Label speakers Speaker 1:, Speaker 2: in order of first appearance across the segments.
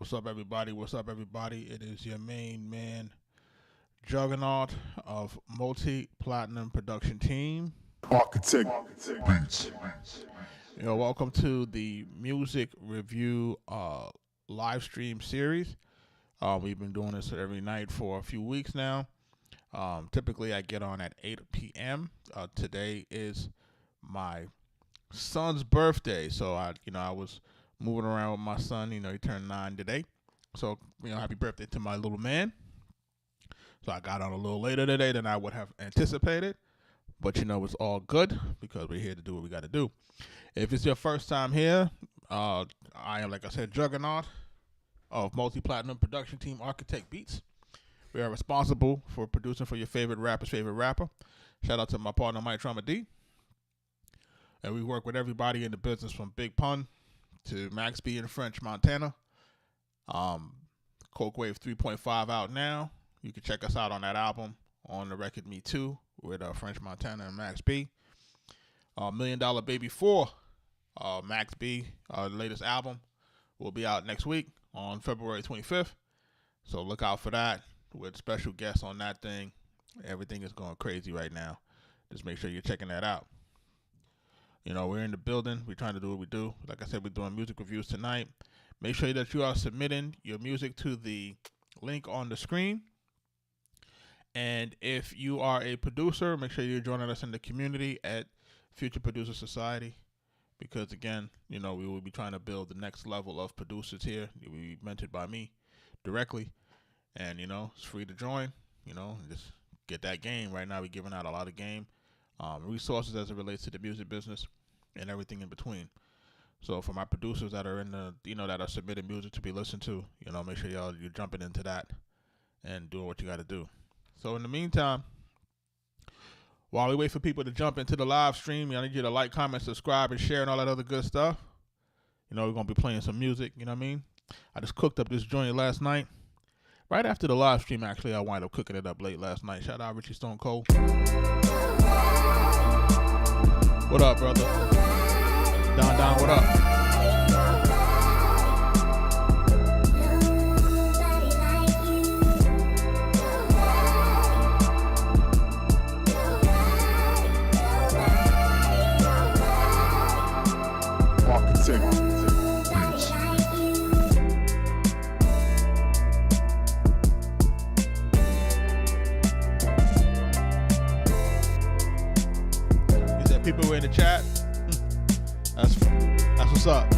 Speaker 1: What's up, everybody? What's up, everybody? It is your main man, Juggernaut of multi-platinum production team,
Speaker 2: Arkatech Beatz.
Speaker 1: Welcome to the music review live stream series. We've been doing this every night for a few weeks now. Typically, I get on at 8 p.m. Today is my son's birthday, so I was moving around with my son. He turned 9 today, so happy birthday to my little man. So I got on a little later today than I would have anticipated, but it's all good because we're here to do what we got to do. If it's your first time here, I am, like I said, Juggernaut of multi-platinum production team Arkatech Beatz. We are responsible for producing for your favorite rapper's favorite rapper. Shout out to my partner Mike Trauma D. And we work with everybody in the business from Big Pun to Max B in French Montana. Coke Wave 3.5 out now. You can check us out on that album on the record Me Too with French Montana and Max B. $1 Million Baby 4, Max B, the latest album, will be out next week on February 25th. So look out for that with special guests on that thing. Everything is going crazy right now. Just make sure you're checking that out. We're in the building. We're trying to do what we do. Like I said, we're doing music reviews tonight. Make sure that you are submitting your music to the link on the screen. And if you are a producer, make sure you're joining us in the community at Future Producer Society. Because, again, we will be trying to build the next level of producers here. You'll be mentored by me directly. And, it's free to join, and just get that game. Right now, we're giving out a lot of game resources as it relates to the music business and everything in between. So for my producers that are in the, that are submitting music to be listened to, make sure you're jumping into that and doing what you got to do. So in the meantime, while we wait for people to jump into the live stream, I need you to like, comment, subscribe, and share and all that other good stuff. We're going to be playing some music, I just cooked up this joint last night. Right after the live stream, actually, I wound up cooking it up late last night. Shout out Richie Stone Cold. What up, brother? Don, what up?
Speaker 2: Arkatech.
Speaker 1: People were in the chat. That's what's up.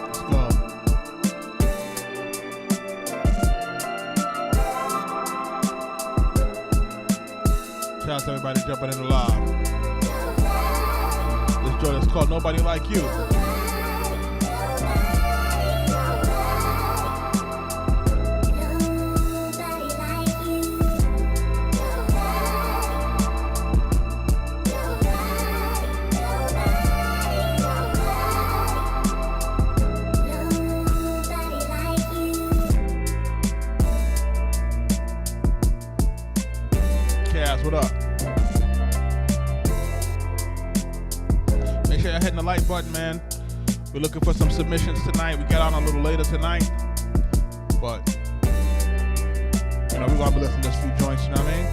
Speaker 1: Let's go. Shout out to everybody jumping in the live. This joint is called Nobody Like You. What up? Make sure you're hitting the like button, man. We're looking for some submissions tonight. We got on a little later tonight, but we're gonna be listening to a few joints. You know what I mean?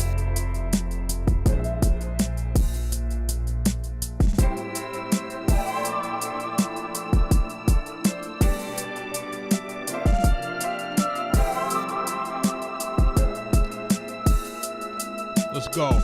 Speaker 1: Let's go.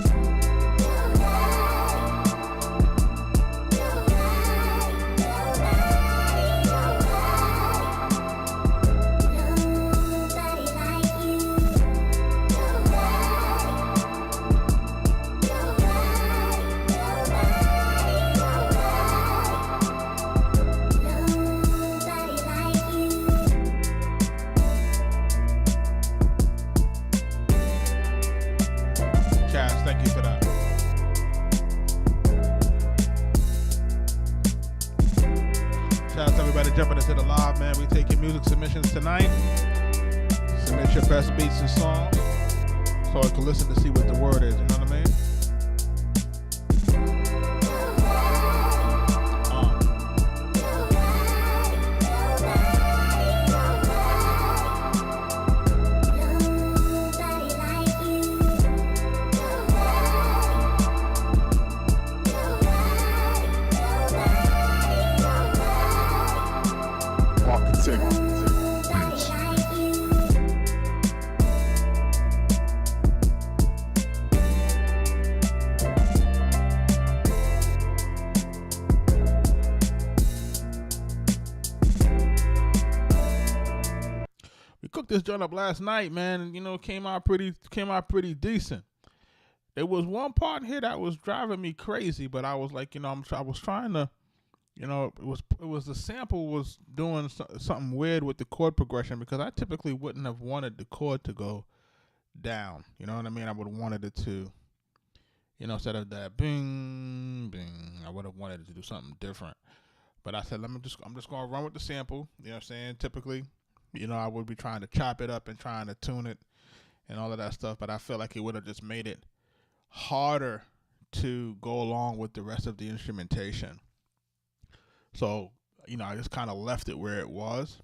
Speaker 1: Thank you for that. Shout out to everybody jumping into the live, man. We taking music submissions tonight. Submit your best beats and songs so I can listen to see what the word is. You know what I mean?
Speaker 2: Arkatech Beatz.
Speaker 1: We cooked this joint up last night, man, and you know, came out pretty decent. There was one part here that was driving me crazy, but I was like, you know, I was trying to, you know, it was the sample was doing something weird with the chord progression, because I typically wouldn't have wanted the chord to go down. You know what I mean? I would have wanted it to, you know, instead of that bing bing, I would have wanted it to do something different. But I said, I'm just gonna run with the sample. You know what I'm saying? Typically, you know, I would be trying to chop it up and trying to tune it and all of that stuff, but I feel like it would have just made it harder to go along with the rest of the instrumentation. So, you know, I just kind of left it where it was.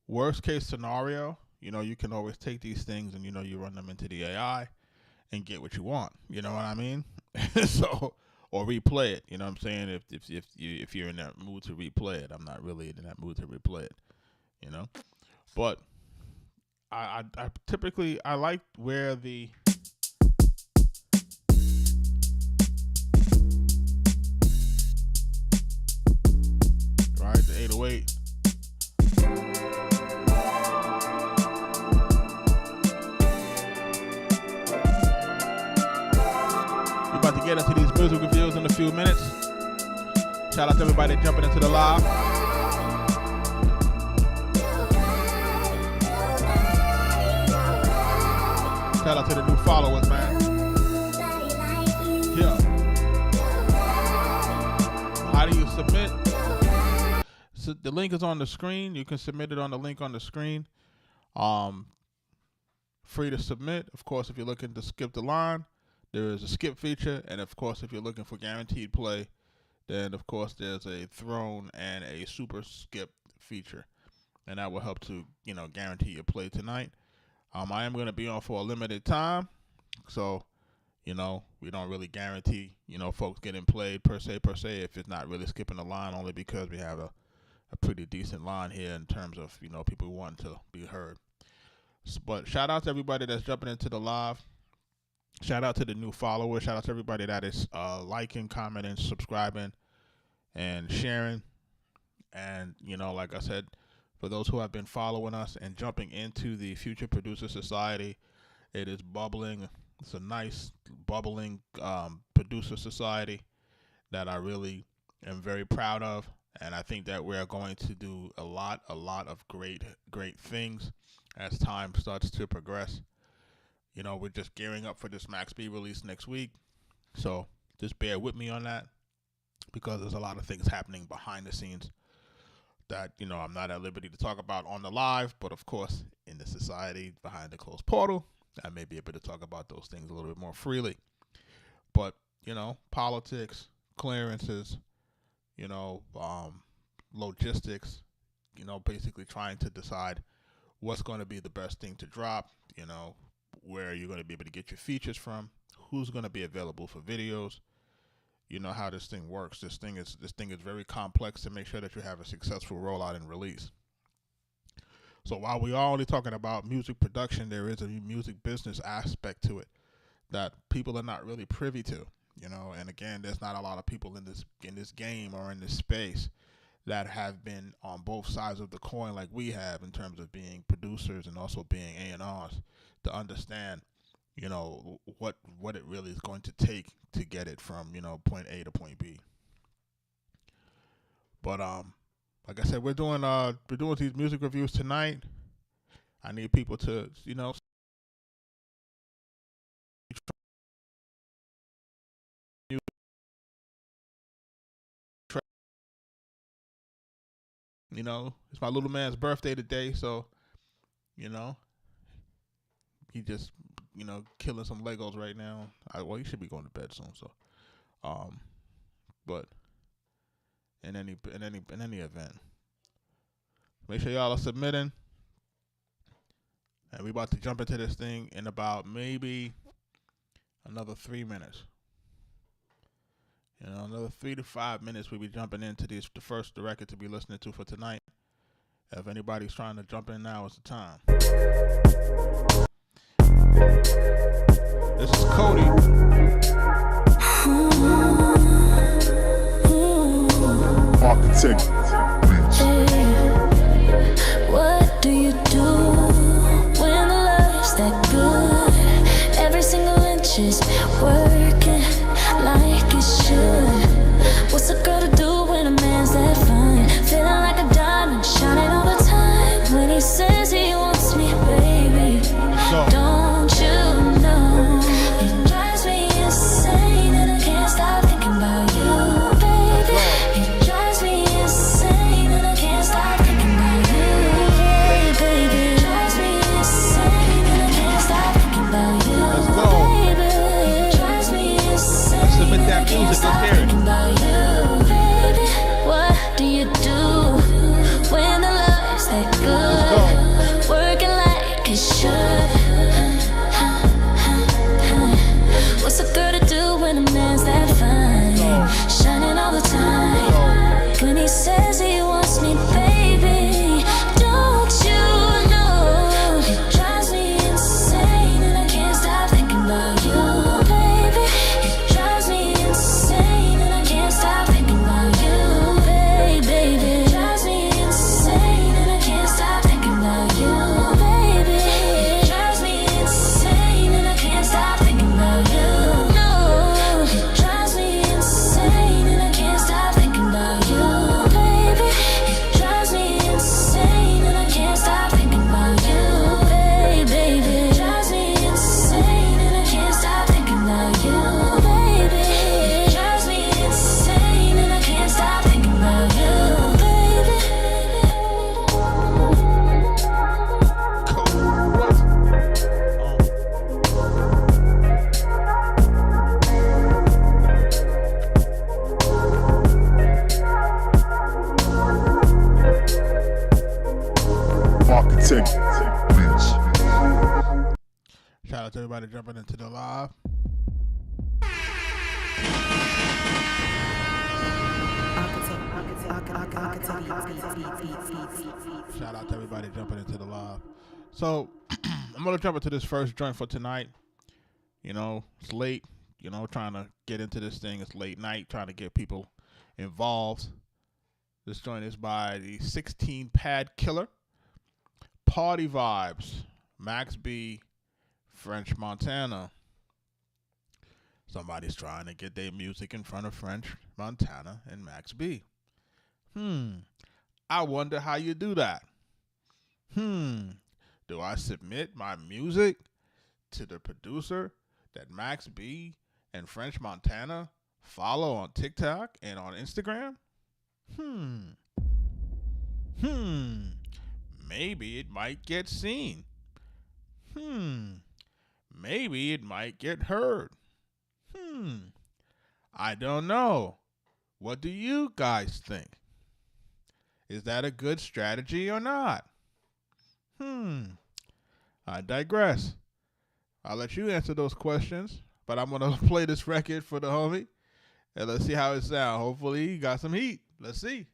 Speaker 1: Worst case scenario, you know, you can always take these things and, you know, you run them into the AI and get what you want. You know what I mean? So, or replay it. You know what I'm saying? If you're in that mood to replay it, I'm not really in that mood to replay it. You know, but I typically I like where the the 808. We're about to get into these music reviews in a few minutes. Shout out to everybody jumping into the live. Shout out to the new followers, man. Yeah. How do you submit? So the link is on the screen. You can submit it on the link on the screen. Free to submit. Of course, if you're looking to skip the line, there is a skip feature. And of course, if you're looking for guaranteed play, then of course there's a thrown and a super skip feature. And that will help to, you know, guarantee your play tonight. I am going to be on for a limited time. So, you know, we don't really guarantee, you know, folks getting played per se, if it's not really skipping the line, only because we have a pretty decent line here in terms of, you know, people wanting to be heard. But shout out to everybody that's jumping into the live. Shout out to the new followers. Shout out to everybody that is liking, commenting, subscribing, and sharing. And, you know, like I said, for those who have been following us and jumping into the Future Producer Society, it is bubbling. It's a nice bubbling producer society that I really am very proud of. And I think that we're going to do a lot of great things as time starts to progress. You know, we're just gearing up for this Max B release next week. So just bear with me on that, because there's a lot of things happening behind the scenes that, you know, I'm not at liberty to talk about on the live. But of course, in the society behind the closed portal, I may be able to talk about those things a little bit more freely. But, you know, politics, clearances, you know, logistics, you know, basically trying to decide what's going to be the best thing to drop, you know, where you're going to be able to get your features from, who's going to be available for videos, you know, how this thing works. This thing is very complex to make sure that you have a successful rollout and release. So while we are only talking about music production, there is a music business aspect to it that people are not really privy to, you know. And again, there's not a lot of people in this game or in this space that have been on both sides of the coin like we have, in terms of being producers and also being A&Rs, to understand, you know, what it really is going to take to get it from, you know, point A to point B. But like I said, we're doing these music reviews tonight. I need people to, you know, you know, it's my little man's birthday today, so, you know, he just killing some Legos right now. Well, he should be going to bed soon. So, but in any event, make sure y'all are submitting, and we about to jump into this thing in about maybe another 3 minutes. Another 3 to 5 minutes. We'll be jumping into the record to be listening to for tonight. If anybody's trying to jump in now, it's the time. This is Cody.
Speaker 2: Arkatech Beatz.
Speaker 3: What do you do when the love's that good? Every single inch is working like it should. What's a girl to do when a man's that fine? Feeling like a diamond, shining all the time. When he says he wants me, baby, don't you know? It drives me insane and I can't stop thinking about you, baby. It drives me insane and I can't stop thinking about you, baby. It drives me insane and I can't stop thinking about you, baby. It drives me insane.
Speaker 1: Let's submit that music. Let's hear it.
Speaker 3: What do you do when the love's that good? Working like it should. What's a girl to do when a man's that fine? Shining all the time. When he says he wants me, baby, don't you know? It drives me insane and I can't stop thinking about you, baby. It drives me insane and I can't stop thinking about you, baby. It drives me insane and I can't stop thinking about you, baby. It drives me insane and I can't stop thinking about you. No, it drives me insane and I can't stop thinking about you, baby. It drives me insane and I can't stop thinking about you, baby. It drives me insane and I can't stop thinking about you, baby. It drives me insane and I can't stop thinking about you, baby.
Speaker 2: Arkatech Beatz.
Speaker 1: Shout out to everybody jumping into the live. Shout out to everybody jumping into the live. So I'm gonna jump into this first joint for tonight. It's late. Trying to get into this thing. It's late night. Trying to get people involved. This joint is by the 16 Pad Killer. Party Vibes. Max B. French Montana. Somebody's trying to get their music in front of French Montana and Max B. I wonder how you do that. Do I submit my music to the producer that Max B and French Montana follow on TikTok and on Instagram? Maybe it might get seen. Maybe it might get heard. I don't know. What do you guys think? Is that a good strategy or not? I digress. I'll let you answer those questions, but I'm going to play this record for the homie, and let's see how it sounds. Hopefully he got some heat. Let's see.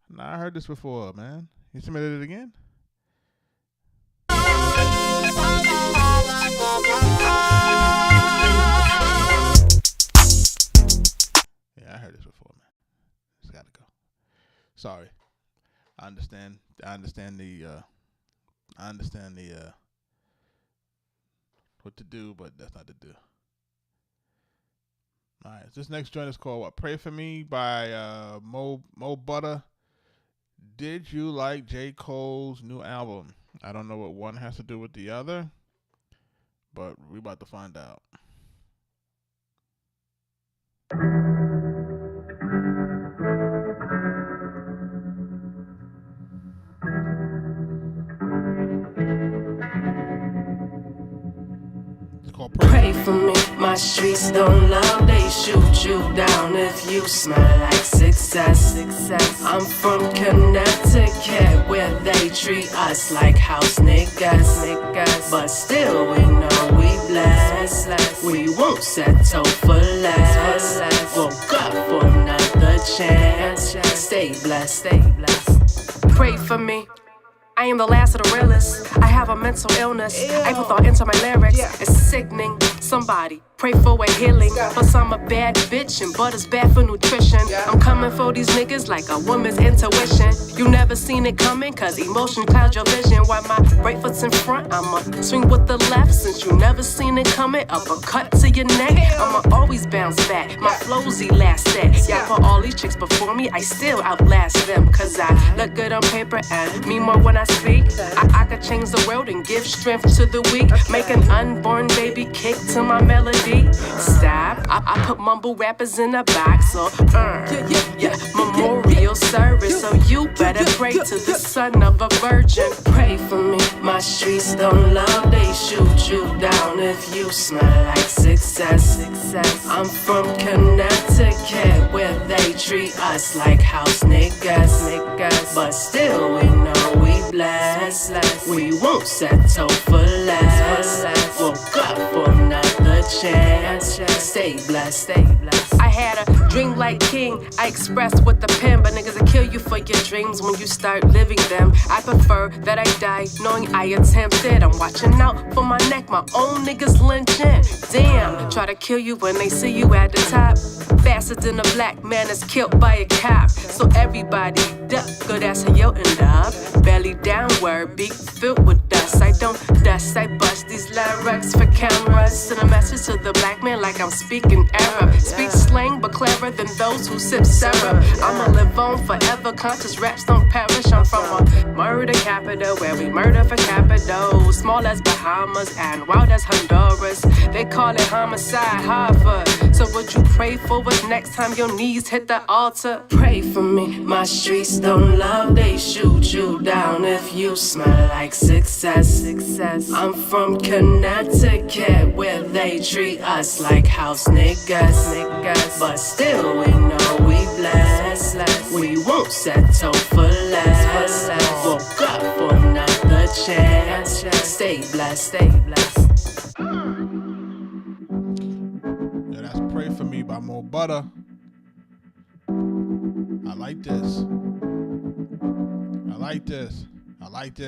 Speaker 1: Nah, I heard this before, man. You submitted it again? Yeah, I heard this before, man. It's gotta go. Sorry. I understand the what to do, but that's not to do. All right, this next joint is called what? Pray For Me by Mo Butter. Did you like J. Cole's new album? I don't know what one has to do with the other, but we about to find out.
Speaker 4: my streets don't love, they shoot you down if you smell like success. I'm from Connecticut, where they treat us like house niggas. But still we know we blessed. We won't settle for less. Woke up for another chance. Stay blessed. Pray for me. I am the last of the realest. I have a mental illness. I put thought into my lyrics. It's sickening. Somebody pray for a healing. Plus I'm a bad bitch and butter's bad for nutrition. I'm coming for these niggas like a woman's intuition. You never seen it coming cause emotion clouds your vision. While my right foot's in front, I'ma swing with the left. Since you never seen it coming, uppercut to your neck. I'ma always bounce back. My flows elastic. Y'all put all these chicks before me, I still outlast them. Cause I look good on paper and mean more when I speak. I could change the world and give strength to the weak. Make an unborn baby kick to my melody. Stop. I put mumble rappers in a box. So memorial service. So you better pray to the son of a virgin. Pray for me. My streets don't love, they shoot you down if you smell like success. I'm from Connecticut, where they treat us like house niggas. But still we know we blessed. We won't settle for less. Woke up for another chance. Stay blessed. I had a dream like king. I expressed with the pen, but niggas will kill you for your dreams when you start living them. I prefer that I die knowing I attempted. I'm watching out for my neck, my own niggas lynching. Damn, try to kill you when they see you at the top. Faster than a black man is killed by a cop. So everybody duck, good as how you'll end up. Belly downward, beak filled with dust. I don't dust, I bust these lyrics for cameras. Send a message to the black man like I'm speaking Arab. Speak slang but cleverer than those who sip syrup. I'ma live on forever, conscious raps don't perish. I'm from a murder capital where we murder for capital. Small as Bahamas and wild as Honduras. They call it homicide Harvard. So what you pray for us next time your knees hit the altar? Pray for me. My streets don't love, they shoot you down if you smell like success. I'm from Connecticut, where they treat us like house niggas. But still we know we blessed. We won't settle for less. Woke up for another chance. Stay blessed.
Speaker 1: Yeah, that's Pray For Me by Mo Butter. I like this.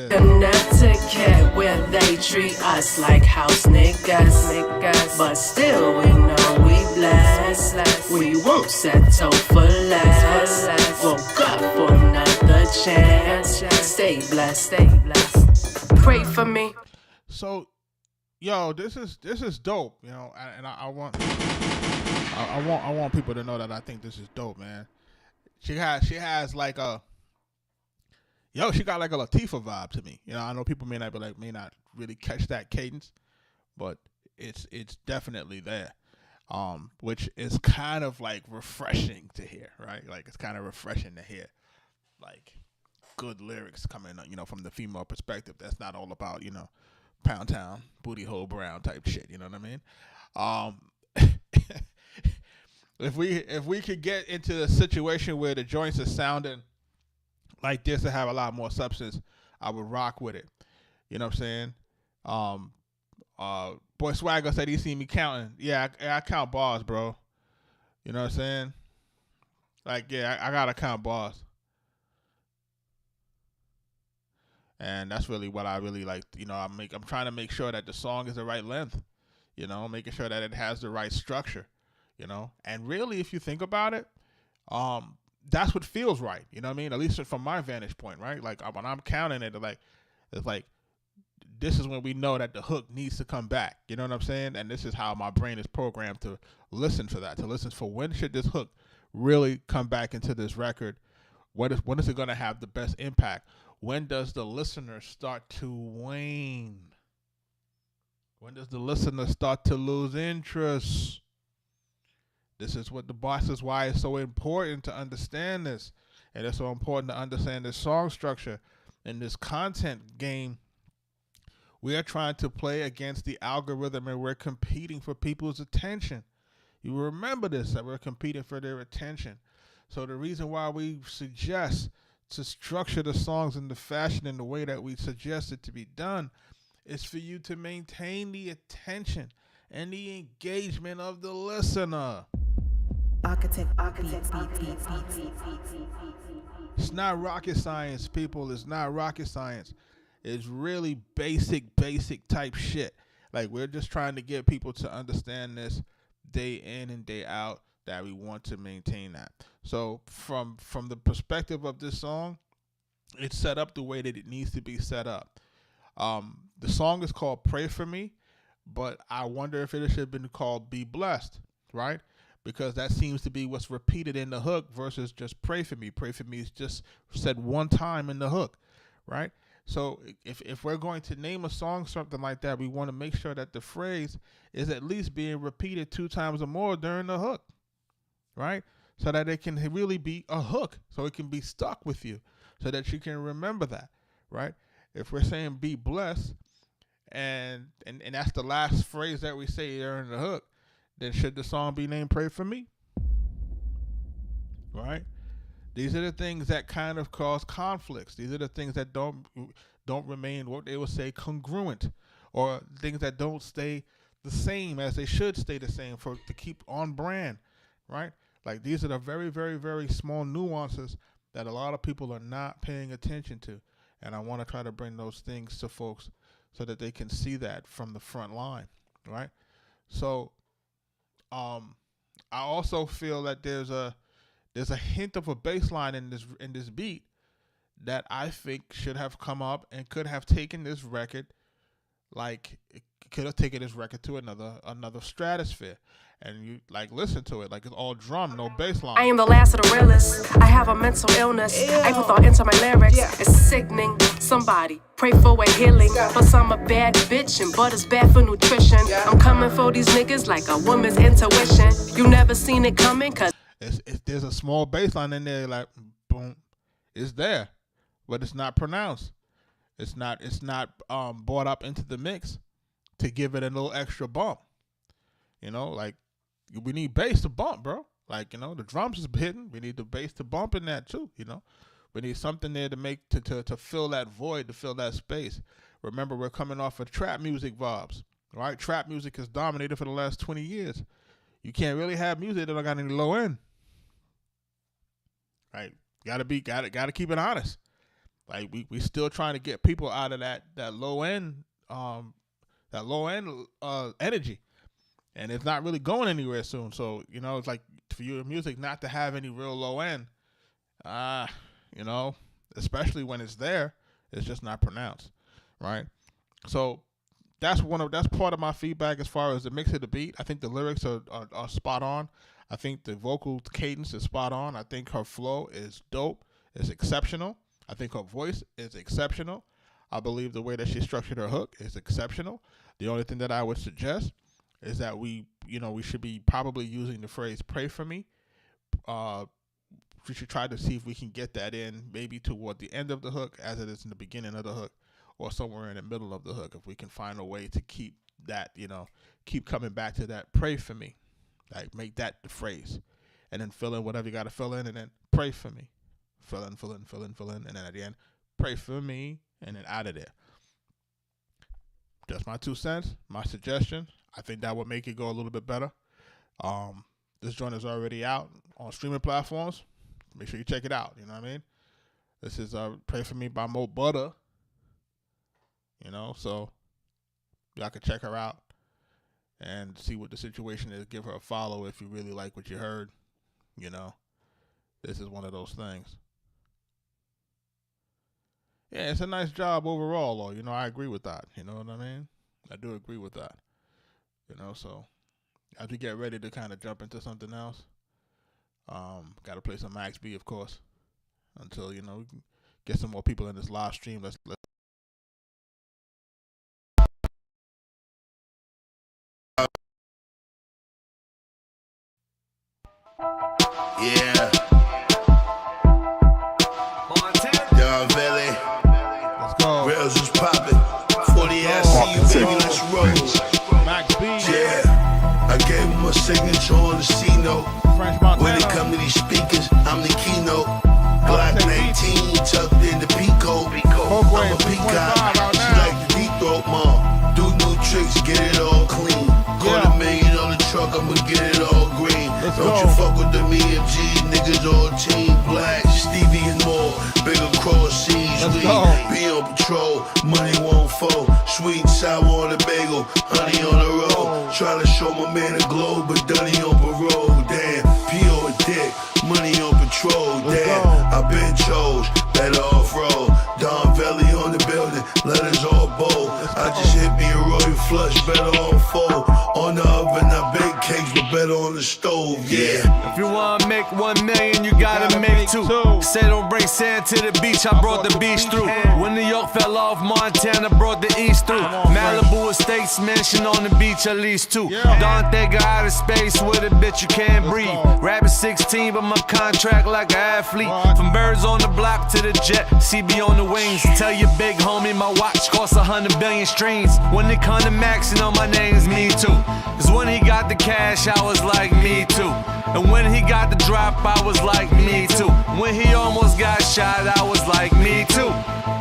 Speaker 4: Connecticut, where they treat us like house niggas. But still we know we blessed. We won't settle for less. Woke up for another chance. Stay blessed. Pray for me.
Speaker 1: So, yo, this is dope, you know, and I want people to know that I think this is dope, man. She has like a, she got like a Latifah vibe to me. You know, I know people may not really catch that cadence, but it's definitely there. Which is kind of like refreshing to hear, right? Like it's kind of refreshing to hear like good lyrics coming, you know, from the female perspective. That's not all about, you know, Pound Town, Booty Hole Brown type shit, you know what I mean? If we could get into a situation where the joints are sounding like this to have a lot more substance, I would rock with it. You know what I'm saying? Boy Swagger said he seen me counting. Yeah, I count bars, bro. You know what I'm saying? Like, yeah, I gotta count bars. And that's really what I really like. You know, I'm trying to make sure that the song is the right length. You know, making sure that it has the right structure. You know, and really, if you think about it, that's what feels right. You know what I mean? At least from my vantage point, right? Like when I'm counting it, it's like this is when we know that the hook needs to come back. You know what I'm saying? And this is how my brain is programmed to listen for that, to listen for when should this hook really come back into this record? When is it going to have the best impact? When does the listener start to wane? When does the listener start to lose interest? This is why it's so important to understand this. And it's so important to understand this song structure and this content game We are trying to play against the algorithm, and we're competing for people's attention. You remember this, that we're competing for their attention. So the reason why we suggest to structure the songs in the fashion and the way that we suggest it to be done is for you to maintain the attention and the engagement of the listener.
Speaker 5: Arkatech Beatz.
Speaker 1: It's not rocket science, people. It's not rocket science. It's really basic type shit. Like, we're just trying to get people to understand this day in and day out, that we want to maintain that. So from the perspective of this song, it's set up the way that it needs to be set up. The song is called Pray For Me, but I wonder if it should have been called Be Blessed, right? Because that seems to be what's repeated in the hook versus just Pray For Me. Pray For Me is just said one time in the hook, right? So if we're going to name a song something like that, we want to make sure that the phrase is at least being repeated 2 times or more during the hook, right? So that it can really be a hook, so it can be stuck with you, so that you can remember that, right? If we're saying be blessed, and that's the last phrase that we say during the hook, then should the song be named Pray For Me? Right? These are the things that kind of cause conflicts. These are the things that don't remain, what they would say, congruent, or things that don't stay the same as they should stay the same to keep on brand, right? Like, these are the very, very, very small nuances that a lot of people are not paying attention to. And I want to try to bring those things to folks so that they can see that from the front line, right? So I also feel that there's a hint of a bass line in this beat that I think should have come up and could have taken this record, like, it could have taken this record to another stratosphere. And you, like, listen to it, like, it's all drum, no bass line.
Speaker 4: I am the last of the realest. I have a mental illness. I put thought into my lyrics. It's sickening. Somebody pray for a healing. Plus I'm a bad bitch and butter's bad for nutrition. I'm coming for these niggas like a woman's intuition. You never seen it coming, cause
Speaker 1: there's a small bass line in there, like, boom, it's there, but it's not pronounced. It's not brought up into the mix to give it a little extra bump. You know, like, we need bass to bump, bro. Like, you know, the drums is hitting. We need the bass to bump in that too, you know. We need something there to make to fill that void, to fill that space. Remember, we're coming off of trap music vibes, right? Trap music has dominated for the last 20 years. You can't really have music that don't got any low end. Right? Gotta keep it honest. Like, we still trying to get people out of that low end energy. And it's not really going anywhere soon. So, you know, it's like, for your music not to have any real low end, you know, especially when it's there, it's just not pronounced, right? So that's part of my feedback as far as the mix of the beat. I think the lyrics are spot on. I think the vocal cadence is spot on. I think her flow is dope. It's exceptional. I think her voice is exceptional. I believe the way that she structured her hook is exceptional. The only thing that I would suggest is that we should be probably using the phrase "pray for me." We should try to see if we can get that in maybe toward the end of the hook, as it is in the beginning of the hook, or somewhere in the middle of the hook. If we can find a way to keep that, keep coming back to that "pray for me," like, make that the phrase, and then fill in whatever you got to fill in, and then "pray for me," fill in, and then at the end, "pray for me," and then out of there. Just my 2 cents, my suggestion. I think that would make it go a little bit better. This joint is already out on streaming platforms. Make sure you check it out. You know what I mean? This is Pray For Me by Mo Butter. You know, so y'all can check her out and see what the situation is. Give her a follow if you really like what you heard. You know, this is one of those things. Yeah, it's a nice job overall, though. You know, I agree with that. You know what I mean? I do agree with that. You know, so as we get ready to kind of jump into something else, got to play some Max B, of course, until, we can get some more people in this live stream. Let's
Speaker 6: Yeah. Young Billy.
Speaker 1: go.
Speaker 6: Rails was popping. 40 ass. signature on the C note.
Speaker 1: French
Speaker 6: When it
Speaker 1: Montana.
Speaker 6: come to these speakers, I'm the keynote. Glock 19 tucked in the Pico.
Speaker 1: Folkway,
Speaker 6: I'm a
Speaker 1: 3.5
Speaker 6: peacock.
Speaker 1: out
Speaker 6: She
Speaker 1: now.
Speaker 6: like the deep throat, mom. Do new tricks, get it all clean. $250,000 on the truck, I'ma get it all green.
Speaker 1: Let's
Speaker 6: Don't
Speaker 1: go.
Speaker 6: you fuck with them EMG niggas all team black. Stevie and more, bigger cross seas.
Speaker 1: Let's
Speaker 6: We
Speaker 1: go.
Speaker 6: be on patrol, money won't fold. Sweet and sour on the bagel, honey on the road. Try to show my man a glow, but Dunny on parole. Damn, P.O. a dick, money on patrol.
Speaker 1: Let's
Speaker 6: Damn,
Speaker 1: go.
Speaker 6: I been chose, better off road. Don Valley on the building, letters all bold. I just hit me a royal flush, better on fold. On the oven, I bake cakes, but better on the stove. Yeah.
Speaker 7: If you wanna make 1 million, you gotta make two. Say don't bring sand to the beach, I brought the beach through. When New York fell off, Montana brought the east through. Malibu Estates mansion on the beach, at least two. Don't think of outer space with a bitch you can't breathe. Rabbit 16, but my contract like an athlete. From birds on the block to the jet, CB on the wings. Tell your big homie my watch costs 100 billion streams. When it come to maxing on my name's me too. Cause when he got the cash, I was like me too. And when he got the drop, I was like me too. When he almost got shot, I was like me too.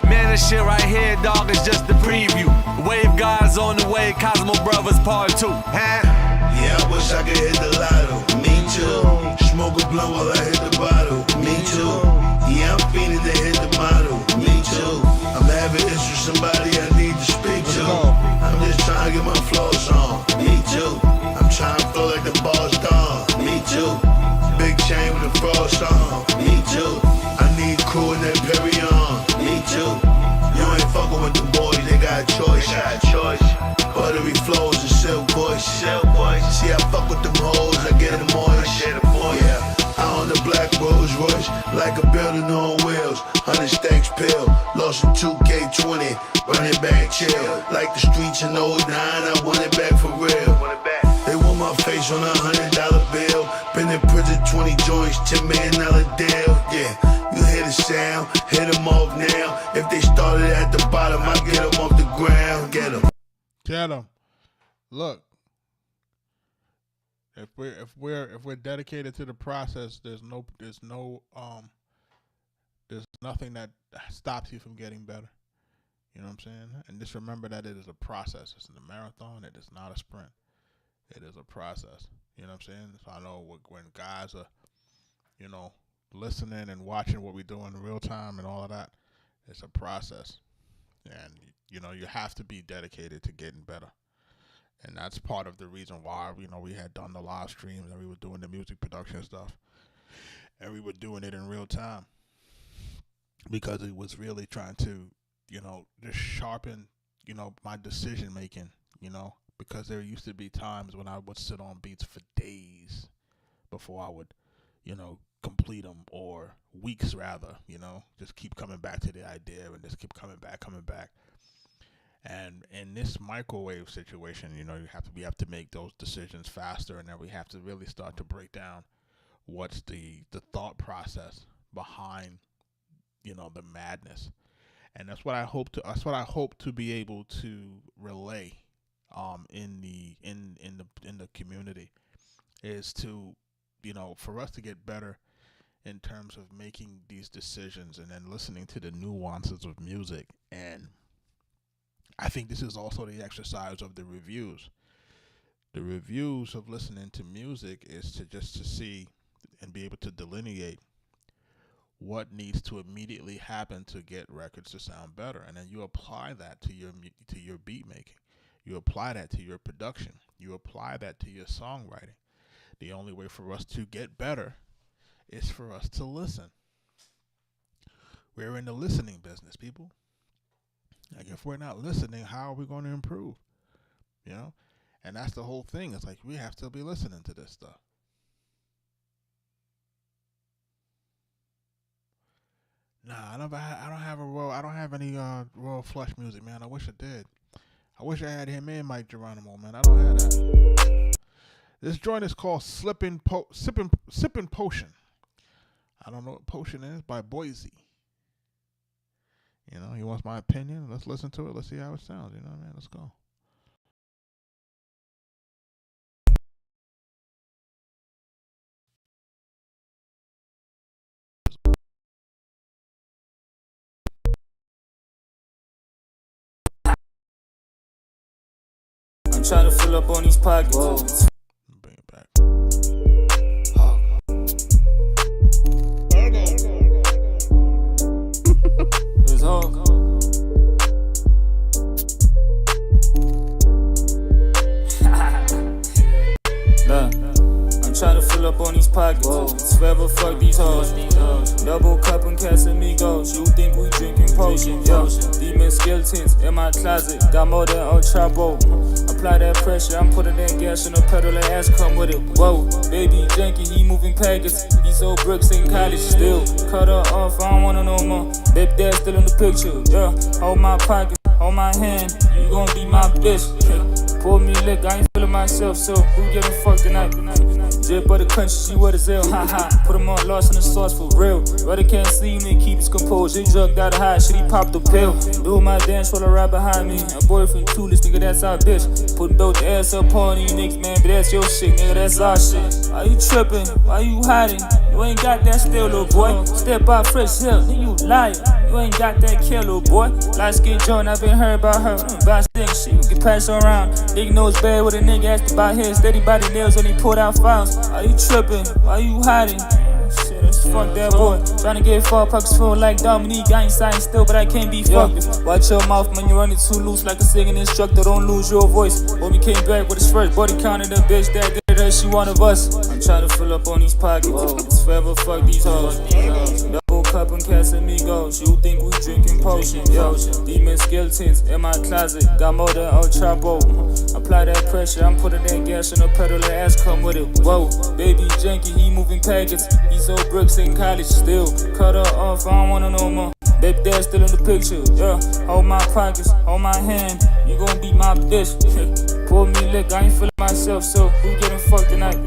Speaker 7: Man, this shit right here, dog, is just the preview. Wave God's on the way, Cosmo Brothers Part 2.
Speaker 6: Yeah, I wish I could hit the lotto. Me too. Smoke a blunt while I hit the bottle. Me too. Yeah, I'm feeling to hit the model. Me too. I'm having issues with somebody I need to speak to. I'm just trying to get my flows on. Me too. I'm trying to flow like the boss dog. Me too. Big chain with the frost on. Me too. I need crew in that Perry on. Me too. You ain't fucking with the boys, they got a choice. Buttery flows and silk voice. See, I fuck with them hoes, I get them moist. Yeah, I own the black Rolls Royce, like a building on wheels. 100 stacks pill, lost in 2K20, running back chill. Like the streets in '09, I want it back for real. They want my face on $100 bill. Been in prison 20 joints, $10 million deal. Yeah, you hear the sound, hit them off now. If they started at the bottom, I get them off the ground. Get them.
Speaker 1: Get them. Look, if we're dedicated to the process, there's nothing that stops you from getting better. You know what I'm saying? And just remember that it is a process. It's a marathon. It is not a sprint. It is a process. You know what I'm saying? So I know when guys are, you know, listening and watching what we do in real time and all of that, it's a process. And, you know, you have to be dedicated to getting better. And that's part of the reason why, you know, we had done the live streams and we were doing the music production stuff. And we were doing it in real time. Because it was really trying to, you know, just sharpen, you know, my decision making, you know. Because there used to be times when I would sit on beats for days before I would, you know, complete them, or weeks rather, you know, just keep coming back to the idea and just keep coming back. And in this microwave situation, you know, we have to make those decisions faster, and then we have to really start to break down what's the thought process behind, you know, the madness. And that's what I hope to be able to relay in the community, is to, you know, for us to get better in terms of making these decisions and then listening to the nuances of music. And I think this is also the exercise of the reviews. The reviews of listening to music is to see and be able to delineate what needs to immediately happen to get records to sound better, and then you apply that to your beat making. You apply that to your production. You apply that to your songwriting. The only way for us to get better is for us to listen. We're in the listening business, people. Like, if we're not listening, how are we going to improve? You know? And that's the whole thing. It's like, we have to be listening to this stuff. Nah, I don't have any Royal Flush music, man. I wish I did. I wish I had him and Mike Geronimo, man. I don't have that. This joint is called Sippin' Potion. I don't know what Potion is, by Boise. You know, he wants my opinion. Let's listen to it. Let's see how it sounds. You know what I mean? Let's go.
Speaker 8: I'm trying to fill up on these pockets.
Speaker 1: Bring it back.
Speaker 8: It's hard. Look, I'm trying to fill up on these pockets. Forever fuck these hoes. Double cup and Casamigos. You think we drinking potion? Yo, demon skeletons in my closet. Got more than El Chapo. Apply that pressure. I'm putting that gas on the pedal. That ass come with it. Whoa, baby janky. He moving packets. He sold bricks in college. Still cut her off. I don't wanna know more. Baby dad still in the picture. Yeah, hold my pocket. Hold my hand. You gon' be my bitch. Pour me lick, I ain't feeling myself, so who giving fuck tonight? Drip of the country, she what is ill, ha ha. Put him on, lost in the sauce for real. Brother can't see me, keep his composure. He drugged out of high, shit, he popped the pill. Do my dance while I ride behind me. A boyfriend too, this nigga, that's our bitch. Putting both the ass up on these niggas, man, but that's your shit, nigga, that's our shit. Why you tripping? Why you hiding? You ain't got that still, little boy. Step out fresh hill, nigga, you lying. You ain't got that kill, little boy. Light skin joint, I been heard about her. About stick shit, you can pass around. Nigga knows bad what a nigga asked about his. Steady by the nails when he pulled out files. Are you tripping? Why you hiding? Shit, fuck that boy. Tryna get far, pockets full like Dominique. I ain't signed still, but I can't be fucked. Watch your mouth, man, you running too loose like a singing instructor. Don't lose your voice. When we came back with his first body counted the bitch that did her, she one of us. I'm trying to fill up on these pockets. It's forever fuck these hoes. Double cup and Casamigos. You think we drinking potion? Yo, demon skeletons in my closet. Got more than El Chapo. Apply that pressure. I'm putting that gas on the pedal. That ass come with it. Whoa, baby janky. He moving packets. He sold bricks in college. Still cut her off. I don't wanna know more. Baby dad still in the picture. Yeah, hold my pockets. Hold my hand. You gon' be my bitch. Pour me lick. I ain't feeling myself, so who getting fucked tonight?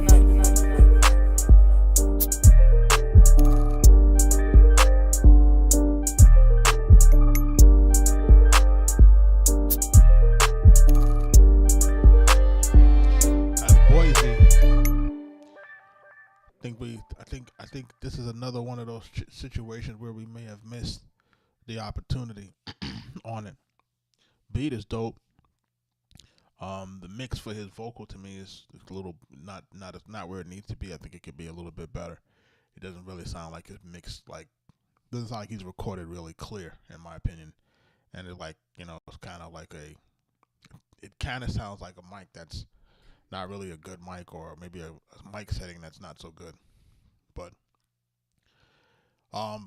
Speaker 1: I think this is another one of those situations where we may have missed the opportunity on it. Beat is dope. The mix for his vocal to me is a little not where it needs to be. I think it could be a little bit better. It doesn't really sound like it's mixed, like doesn't sound like he's recorded really clear, in my opinion. And it's like, it's kind of like it kind of sounds like a mic that's not really a good mic, or maybe a mic setting that's not so good. But I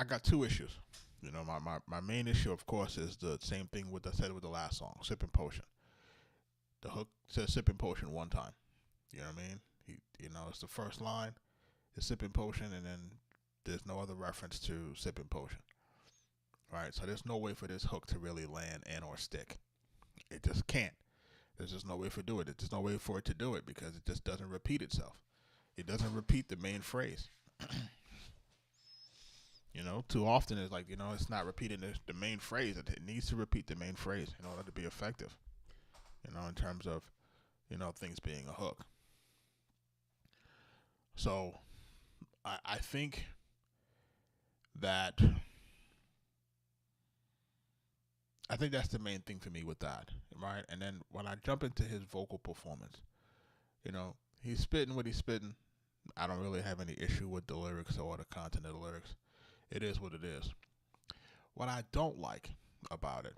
Speaker 1: got two issues. My main issue, of course, is the same thing I said with the last song, Sipping Potion. The hook says Sipping Potion one time. You know what I mean? It's the first line, it's Sipping Potion, and then there's no other reference to Sipping Potion. Right? So there's no way for this hook to really land and or stick. It just can't. There's just no way for do it. There's no way for it to do it because it just doesn't repeat itself. It doesn't repeat the main phrase. Too often it's like, it's not repeating the main phrase. It needs to repeat the main phrase in order to be effective, in terms of, things being a hook. So I think that's the main thing for me with that, right? And then when I jump into his vocal performance, he's spitting what he's spitting. I don't really have any issue with the lyrics or the content of the lyrics. It is what it is. What I don't like about it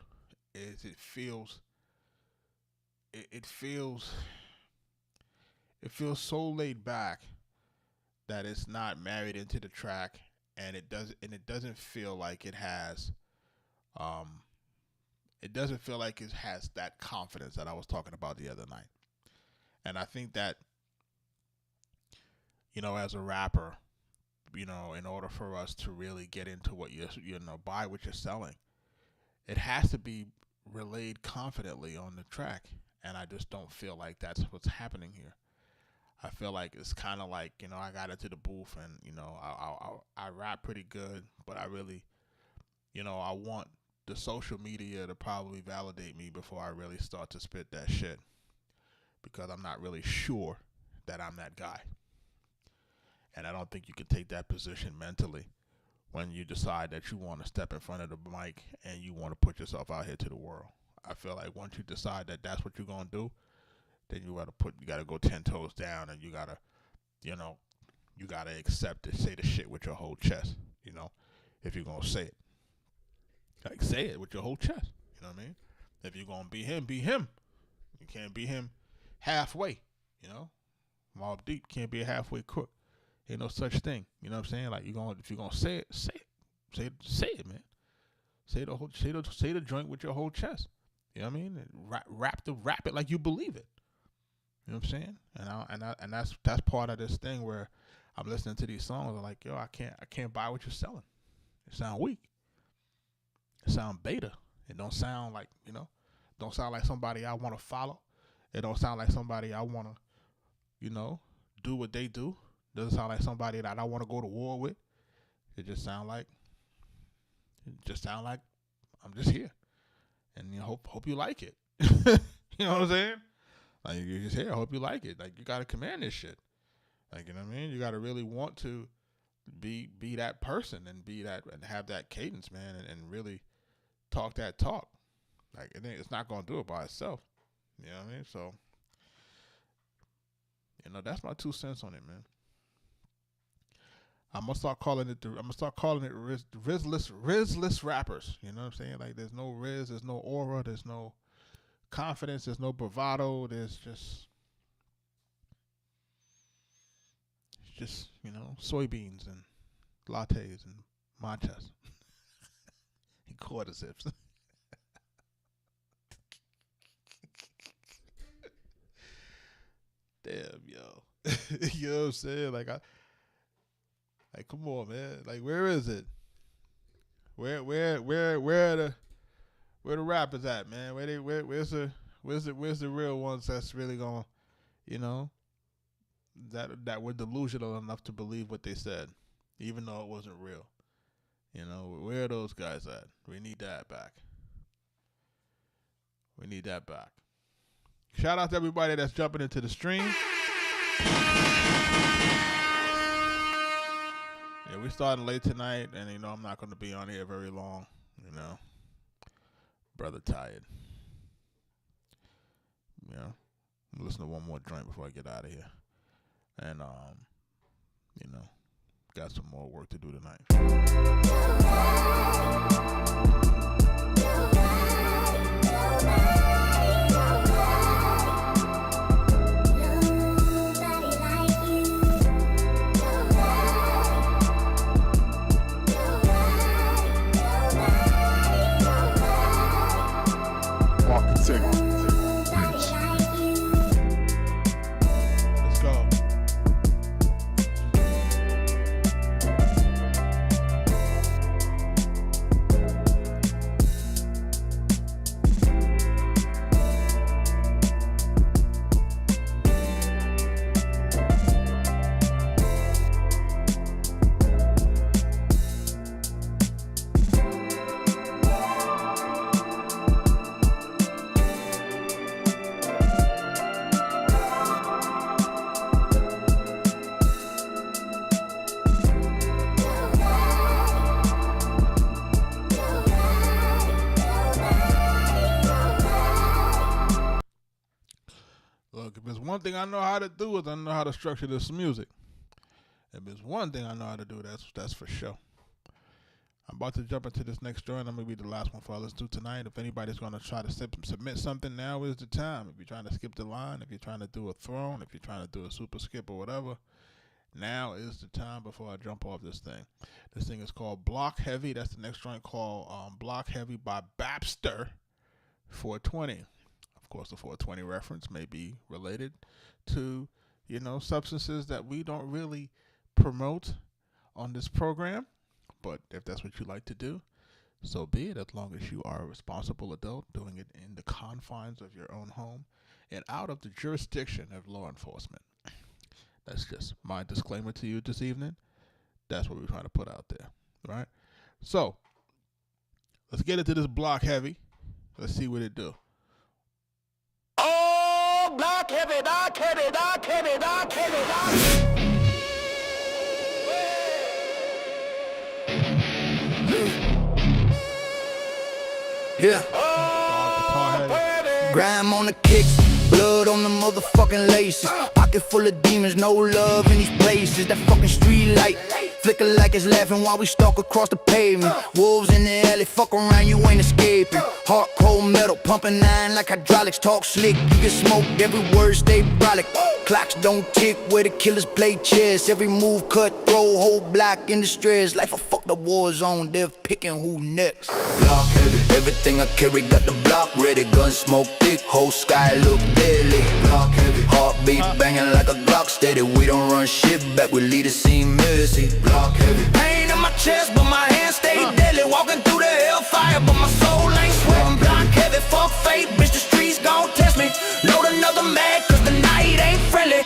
Speaker 1: is it feels so laid back that it's not married into the track, and it doesn't feel like it has that confidence that I was talking about the other night. And I think that as a rapper, in order for us to really get into what buy what you're selling, it has to be relayed confidently on the track. And I just don't feel like that's what's happening here. I feel like it's kind of like, I got into the booth and, I rap pretty good, but I really, I want the social media to probably validate me before I really start to spit that shit, because I'm not really sure that I'm that guy. And I don't think you can take that position mentally when you decide that you want to step in front of the mic and you want to put yourself out here to the world. I feel like once you decide that that's what you're gonna do, then you gotta go 10 toes down, and you gotta accept it, say the shit with your whole chest. If you're gonna say it, like say it with your whole chest. You know what I mean? If you're gonna be him, be him. You can't be him halfway. Mobb Deep can't be a halfway crook. Ain't no such thing. You know what I'm saying? Like if you're gonna say it, say it. Say it, man. Say the joint with your whole chest. You know what I mean? And rap it like you believe it. You know what I'm saying? And that's part of this thing where I'm listening to these songs. I'm like, yo, I can't buy what you're selling. It sound weak. It sound beta. It don't sound like don't sound like somebody I want to follow. It don't sound like somebody I want to, do what they do. Doesn't sound like somebody that I want to go to war with. It just sound like I'm just here, and hope you like it. You know what I'm saying? Like you're just here. I hope you like it. Like you gotta command this shit. Like you know what I mean? You gotta really want to be that person and be that and have that cadence, man, and really talk that talk. Like it's not gonna do it by itself. You know what I mean? So that's my 2 cents on it, man. I'm gonna start calling it Rizless rappers. You know what I'm saying? Like there's no Riz, there's no aura, there's no confidence, there's no bravado. There's just soybeans and lattes and matchas and quarter zips. Damn, yo. You know what I'm saying? Like come on, man. Like where is it? Where the rappers at, man? Where's the real ones that's really gonna, that were delusional enough to believe what they said, even though it wasn't real. Where are those guys at? We need that back. Shout out to everybody that's jumping into the stream. Yeah, we starting late tonight, and I'm not going to be on here very long. Brother tired. I'm listening to one more joint before I get out of here, and got some more work to do tonight.
Speaker 2: Arkatech Beatz.
Speaker 1: Let's go. Look, if there's one thing I know how to do is I know how to structure this music. If there's one thing I know how to do, that's for sure. I'm about to jump into this next joint. I'm going to be the last one for us to do tonight. If anybody's going to try to submit something, now is the time. If you're trying to skip the line, if you're trying to do a throne, if you're trying to do a super skip or whatever, now is the time before I jump off this thing. This thing is called Block Heavy. That's the next joint called Block Heavy by Babster 420. Of course, the 420 reference may be related to, substances that we don't really promote on this program. But if that's what you like to do, so be it, as long as you are a responsible adult doing it in the confines of your own home and out of the jurisdiction of law enforcement. That's just my disclaimer to you this evening. That's what we're trying to put out there, right? So, let's get into this Block Heavy. Let's see what it do.
Speaker 9: Oh, Block Heavy, Block Heavy, Block Heavy, Block Heavy, Block Heavy.
Speaker 1: Yeah. Guitar
Speaker 10: Grime on the kicks, blood on the motherfucking laces. Pocket full of demons, no love in these places. That fucking street light flicker like it's laughing while we stalk across the pavement. Wolves in the alley, fuck around, you ain't escaping. Hard cold metal, pumping iron like hydraulics. Talk slick, you get smoked, every word stay brolic. Clocks don't tick where the killers play chess. Every move cut, throw, whole block in the stress. Life a fucked up war zone, they're picking who next. Block heavy, everything I carry got the block ready. Gun smoke thick, whole sky look deadly. Block heavy, heartbeat banging like a Glock steady. We don't run shit back, we lead the scene messy. Block heavy, pain in my chest but my hands stay deadly. Walking through the hellfire but my soul ain't sweating. Block heavy, fuck fate, bitch the streets gon' test me. Load another mag cause the night ain't friendly.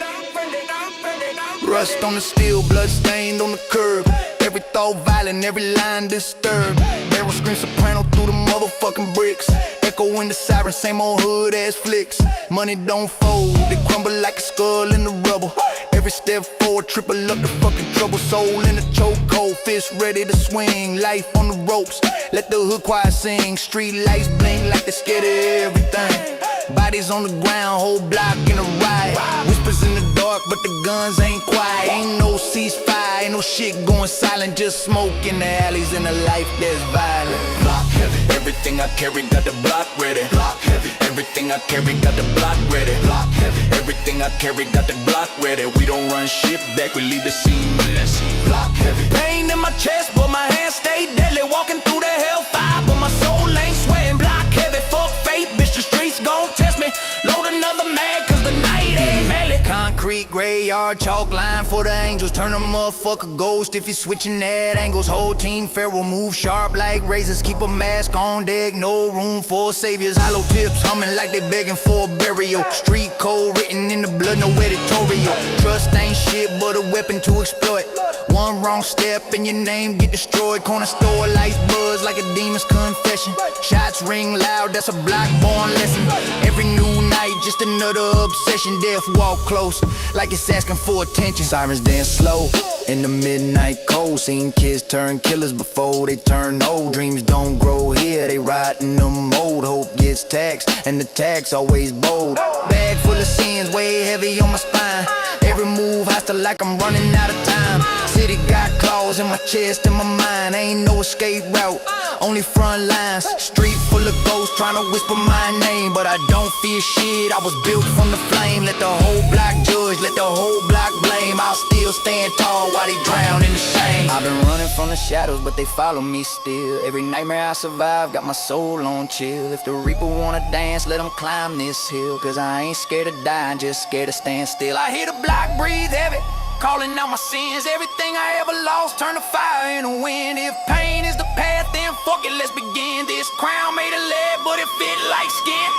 Speaker 10: Rust on the steel, blood stained on the curb. Every thought violent, every line disturbed. Barrel scream soprano through the motherfucking bricks. Echo in the siren, same old hood ass flicks. Money don't fold, they crumble like a skull in the rubble. Every step forward, triple up the fucking trouble. Soul in the chokehold, fist ready to swing. Life on the ropes, let the hood choir sing. Street lights blink like they scared of everything. Bodies on the ground, whole block in a riot. Whispers in the dark, but the guns ain't quiet. Ain't no ceasefire, ain't no shit going silent. Just smoke in the alleys and a life that's violent. Block heavy, everything I carry got the block ready. Block heavy, everything I carry got the block ready. Block heavy, everything I carry got the block ready. We don't run shit back, we leave the scene messy. Block heavy, pain in my chest, but my hands stay deadly. Walking through the hellfire, but my soul ain't sweating. Block heavy, fuck fate, bitch the streets gon' test me. Load another mag cause the night ain't melly. Concrete graveyard, chalk line for the angels. Turn a motherfucker ghost if you switching at angles. Whole team feral, move sharp like razors. Keep a mask on deck, no room for saviors. Hollow tips humming like they begging for a burial. Street code written in the blood, no editorial. Trust ain't shit but a weapon to exploit. One wrong step and your name get destroyed. Corner store lights buzz like a demon's confession. Shots ring loud, that's a block-born lesson. Every new night, just another obsession. Death walk close, like it's asking for attention. Sirens dance slow, in the midnight cold. Seen kids turn killers before they turn old. Dreams don't grow here, they rot in the mold. Hope gets taxed, and the tax always bold. Bag full of sins, way heavy on my spine. Every move hostile like I'm running out of time. City got claws in my chest and my mind. Ain't no escape route, only front lines. Street full of ghosts trying to whisper my name, but I don't fear shit, I was built from the flame. Let the whole block judge, let the whole block blame. I'll still stand tall while they drown in the shame. I've been running from the shadows, but they follow me still. Every nightmare I survive, got my soul on chill. If the reaper wanna dance, let him climb this hill. Cause I ain't scared to die, I'm just scared to stand still. I hear the block breathe heavy, calling out my sins. Everything I ever lost, turn to fire in the wind. If pain is the path, then fuck it, let's begin. This crown made of lead, but it fit like skin.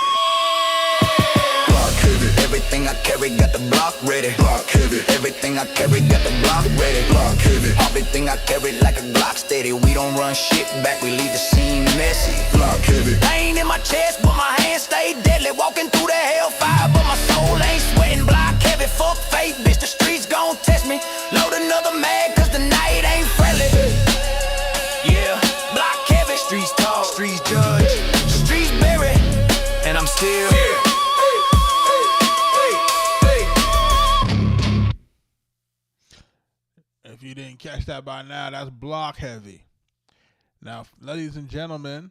Speaker 10: Block heavy, everything I carry got the block ready. Block heavy, everything I carry got the block ready. Block heavy, everything I carry like a Glock steady. We don't run shit back, we leave the scene messy. Block heavy, pain in my chest, but my hands stay deadly. Walking through the hellfire, but my soul ain't sweating. Block heavy, fuck fate, bitch the streets gon' test me. Load another mag cause the night ain't friendly. Yeah, block heavy, streets talk, streets judge, streets bury, and I'm still here.
Speaker 1: If you didn't catch that by now, that's block heavy. Now, ladies and gentlemen,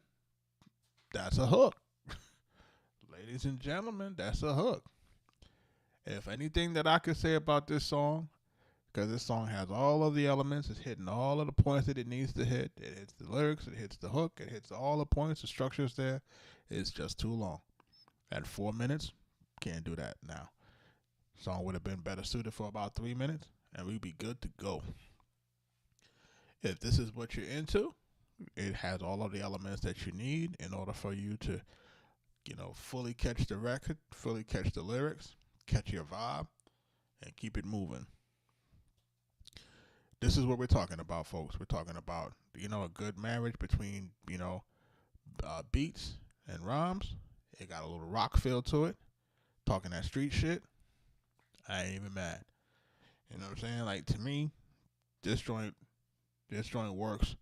Speaker 1: that's a hook. Ladies and gentlemen, that's a hook. If anything that I could say about this song, because this song has all of the elements, it's hitting all of the points that it needs to hit. It hits the lyrics, it hits the hook, it hits all the points, the structure's there. It's just too long. At 4 minutes, can't do that now. Song would have been better suited for about 3 minutes, and we'd be good to go. If this is what you're into, it has all of the elements that you need in order for you to, fully catch the record, fully catch the lyrics, catch your vibe, and keep it moving. This is what we're talking about, folks. We're talking about, a good marriage between, beats and rhymes. It got a little rock feel to it. Talking that street shit. I ain't even mad. You know what I'm saying? Like, to me, this joint works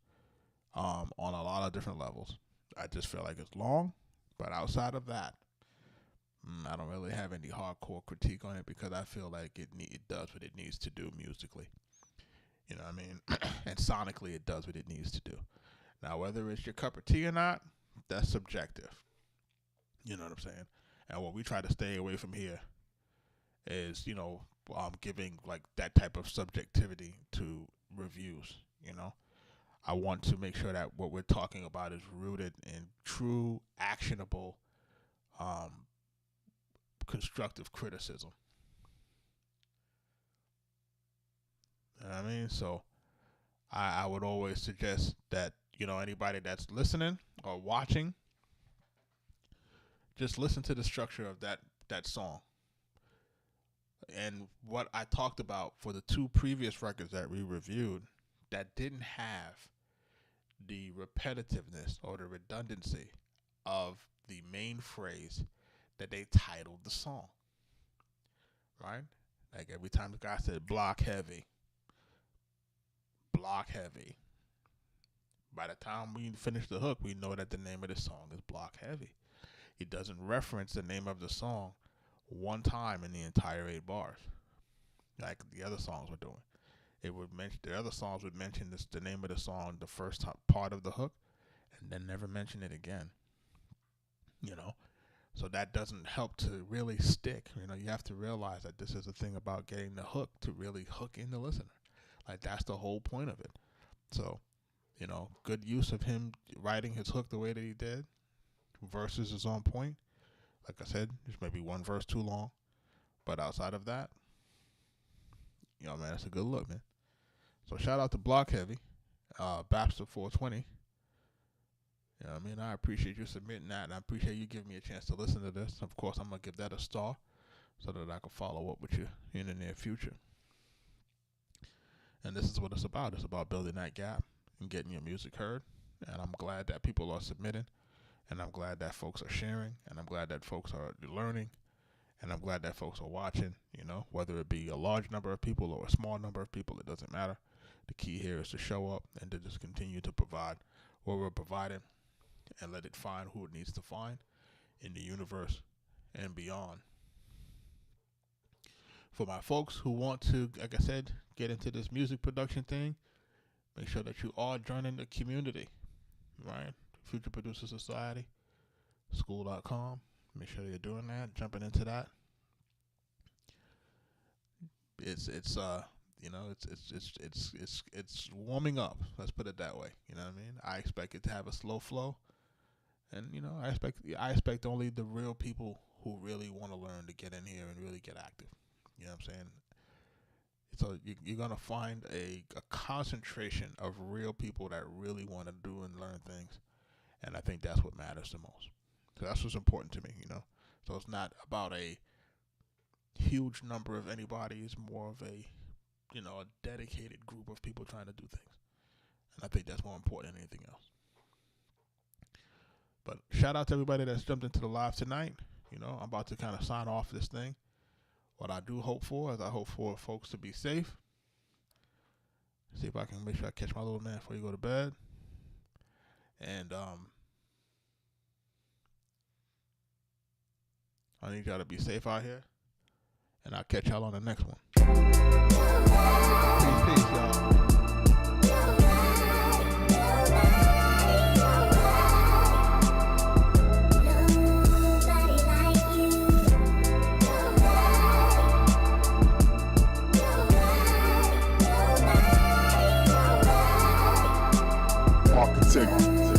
Speaker 1: on a lot of different levels. I just feel like it's long, but outside of that, I don't really have any hardcore critique on it because I feel like it does what it needs to do musically. You know what I mean? And sonically, it does what it needs to do. Now, whether it's your cup of tea or not, that's subjective. You know what I'm saying? And what we try to stay away from here is, giving like that type of subjectivity to reviews. I want to make sure that what we're talking about is rooted in true, actionable, constructive criticism. You know what I mean? So I would always suggest that, anybody that's listening or watching, just listen to the structure of that song. And what I talked about for the two previous records that we reviewed that didn't have the repetitiveness or the redundancy of the main phrase that they titled the song. Right? Like every time the guy said block heavy. By the time we finish the hook, we know that the name of the song is Block Heavy. He doesn't reference the name of the song one time in the entire 8 bars, like the other songs were doing. It would mention the other songs would mention the name of the song, the first part of the hook, and then never mention it again. So that doesn't help to really stick. You have to realize that this is a thing about getting the hook to really hook in the listener. Like that's the whole point of it. So, good use of him writing his hook the way that he did. Verses is on point. Like I said, there's maybe one verse too long. But outside of that, man, it's a good look, man. So shout out to Block Heavy, Bapster 420. I appreciate you submitting that, and I appreciate you giving me a chance to listen to this. Of course, I'm going to give that a star so that I can follow up with you in the near future. And this is what it's about. It's about building that gap and getting your music heard. And I'm glad that people are submitting. And I'm glad that folks are sharing. And I'm glad that folks are learning. And I'm glad that folks are watching, whether it be a large number of people or a small number of people, it doesn't matter. The key here is to show up and to just continue to provide what we're providing and let it find who it needs to find in the universe and beyond. For my folks who want to, like I said, get into this music production thing, make sure that you are joining the community, right? Future Producer Society, school.com. Make sure you're doing that, jumping into that. It's warming up. Let's put it that way. You know what I mean? I expect it to have a slow flow, and I expect only the real people who really want to learn to get in here and really get active. You know what I'm saying? So you're going to find a concentration of real people that really want to do and learn things. And I think that's what matters the most. So that's what's important to me, So it's not about a huge number of anybody. It's more of a dedicated group of people trying to do things. And I think that's more important than anything else. But shout out to everybody that's jumped into the live tonight. I'm about to kind of sign off this thing. What I do hope for is I hope for folks to be safe. See if I can make sure I catch my little man before you go to bed. And I need y'all to be safe out here. And I'll catch y'all on the next one. Peace, y'all.
Speaker 2: Arkatech